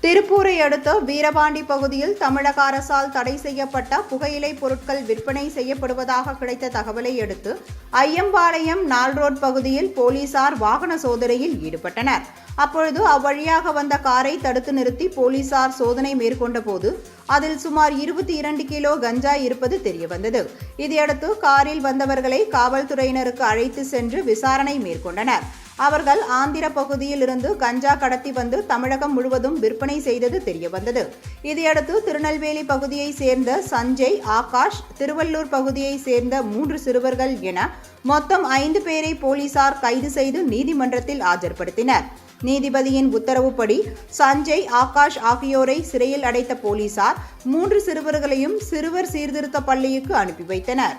திருப்பூரை அடுத்த வீரபாண்டி பகுதியில் தமிழக அரசால் தடை செய்யப்பட்ட புகையிலை பொருட்கள் விற்பனை செய்யப்படுவதாக கிடைத்த தகவலை அடுத்து ஐயம்பாளையம் நால்ரோட் பகுதியில் போலீசார் வாகன சோதனையில் ஈடுபட்டனர். அப்பொழுது அவ்வழியாக வந்த காரை தடுத்து நிறுத்தி போலீசார் சோதனை மேற்கொண்ட போது அதில் சுமார் 22 கிலோ கஞ்சா இருப்பது தெரியவந்தது. இதையடுத்து காரில் வந்தவர்களை காவல்துறையினருக்கு அழைத்து சென்று விசாரணை மேற்கொண்டனர். அவர்கள் ஆந்திர பகுதியில் இருந்து கஞ்சா கடத்தி வந்து தமிழகம் முழுவதும் விற்பனை செய்தது தெரியவந்தது. இதையடுத்து திருநெல்வேலி பகுதியை சேர்ந்த சஞ்சய், ஆகாஷ், திருவள்ளூர் பகுதியை சேர்ந்த 3 சிறுவர்கள் என மொத்தம் 5 பேரை போலீசார் கைது செய்து நீதிமன்றத்தில் ஆஜர்படுத்தினர். நீதிபதியின் உத்தரவுப்படி சஞ்சய், ஆகாஷ் ஆகியோரை சிறையில் அடைத்த போலீசார் 3 சிறுவர்களையும் சிறுவர் சீர்திருத்த பள்ளிக்கு அனுப்பி வைத்தனர்.